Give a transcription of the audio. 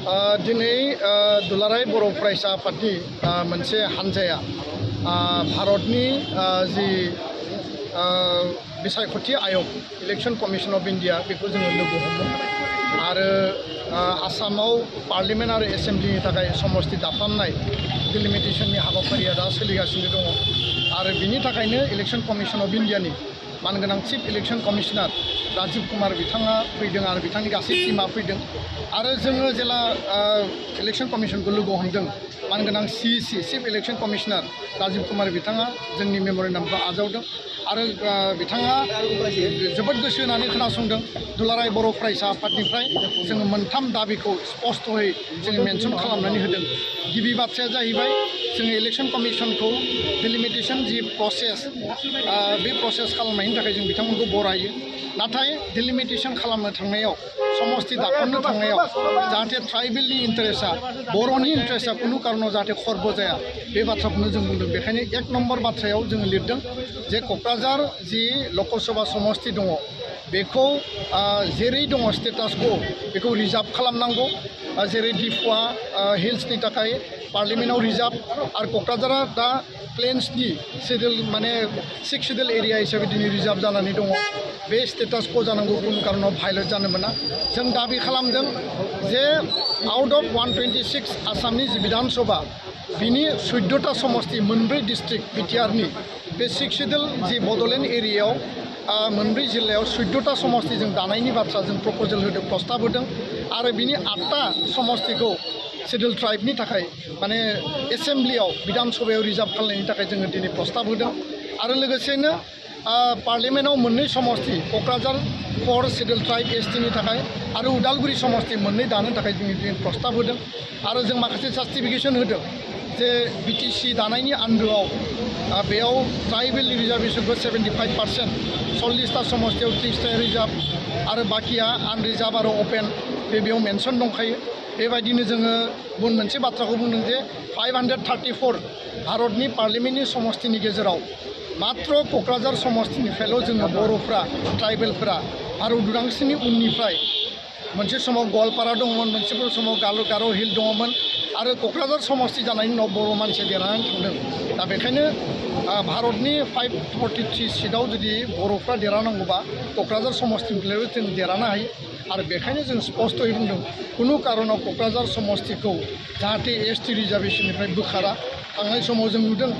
दिनै दुलाराय बर' फरायसा आफादनि मोनसे हानजाया भारतनि जि बिसायख'थि आयग इलेक्शन कमिशन अफ इन्डिया बेखौ जोङो लोगो हमदों आरो आसामाव पार्लियामेन्ट आरो एसेम्ब्लिनि थाखाय समस्ति दाफामनाय डिलिमिटेशननि हाबाफारिया दा सोलिगासिनो दङ आरो बिनि थाखायनो इलेक्शन कमिशन अफ इन्डियानि मानगोनां chief election commissioner Rajiv Kumar बिथाङा फैदों आरो बिथांनि गासै टीमा फैदों आरो जोङो जेला इलेक्शन कमिशनखौ लोगो हमदों मानगोनां CEC chief election commissioner Rajiv Kumar बिथाङा जोंनि मेम'रेन्डामखौ आजावदों आरो बिथाङा जोबोद गोसो होनानै खोनासंदों दुलाराय बर' फरायसा आफादनिफ्राय जोङो मोनथाम दाबिखौ स्पष्टयै जोङो मेनसन खालामनानै होदों। गिबि बाथ्राया जाहैबाय जोङो इलेक्शन कमिशनखौ डिलिमिटेशन जि प्रसेस बे प्रसेस खालामनायनि थाखाय जों बिथांमोनखौ बरायो नाथाय डिलिमिटेशन खालामनो थांनायाव समस्ति दाफामनो थांनायाव जाहाथे ट्राइबेलनि इन्टारेस्टआ बर'नि इन्टारेस्टआ खुनु कारनाव जाहाथे खर्ब जाया बे बाथ्राखौनो जों बुंदों। बेखायनो 1 नम्बर बाथ्रायाव जोङो लिरदों जे क'क्राझार जि लकसभा समस्ति दङ बेखौ जेरै दङ स्टेटास को बेखौ रिजार्भ खालामनांगौ जेरै डिफुआ हिल्सनि थाखाय पार्लियामेन्टआव रिजार्भ आरो क'क्राझारा दा प्लेन्सनि शेड्युल माने 6 शेड्युल एरिया हिसाबै दिनै रिजार्भ जानानै दङ बे स्टेटास को जानांगौ कुनु कारनाव भायलेट जानो मोना। जों दाबि खालामदों जे आउट अफ 126 आसामनि जि विधानसभा बिनि 14टा समस्ति मोनब्रै डिस्ट्रिक्ट बिटिआरनि बे 6 शेड्युल जि बड'लेण्ड एरियायाव मोनब्रै जिल्लायाव 14टा समस्ति जों दानायनि बाथ्रा जों प्रप'जेल होदों प्रस्ताब होदों आरो बिनि 8टा समस्तिखौ शेड्युल ट्राइबनि थाखाय माने एसेम्ब्लियाव विधानसभायाव रिजार्भ खालामनायनि थाखाय जोङो दिनै प्रस्ताब होदों आरो लोगोसेनो पार्लियामेन्टआव मोननै समस्ति क'क्राझार 4 शेड्युल ट्राइब STनि थाखाय आरो उदालगुरि समस्ति मोननै दानो थाखाय जों दिनै प्रस्ताब होदों आरो जों माखासे जास्टिफिकेशन होदों जे BTC दानायनि आन्दोआव बेयाव ट्राइबेल रिजार्भेशनखौ 75% 40टा समस्तियाव 30टा रिजार्भ आरो बाकिया आनरिजार्भ आरो अपेन बेयाव मेनसन दंखायो। बेबायदिनो जोङो गुबुन मोनसे बाथ्राखौ बुंदों जे 534 भारतनि पार्लियामेन्टनि समस्तिनि गेजेराव मात्र क'क्राझार समस्तिनिफ्रायल' जोङो बर'फ्रा ट्राइबेलफ्रा भारत उदांस्रिनि उननिफ्राय मोनसे समाव गवालपारा दंमोन मोनसे समाव गार' हिल दङमोन आरो क'क्राझार समस्ति जानायनि उनाव बर' मानसिया देरहानानै थांदों। दा बेखायनो भारतनि 543 सीटआव जुदि बर'फ्रा देरहानांगौबा क'क्राझार समस्तिनिफ्रायबो जों देरहानो हायो आरो बेखायनो जों स्पष्टयै बुंदों कुनु कारनाव क'क्राझार समस्तिखौ जाहाथे ST रिजार्भेशननिफ्राय बोखारा। थांनाय समाव जों नुदों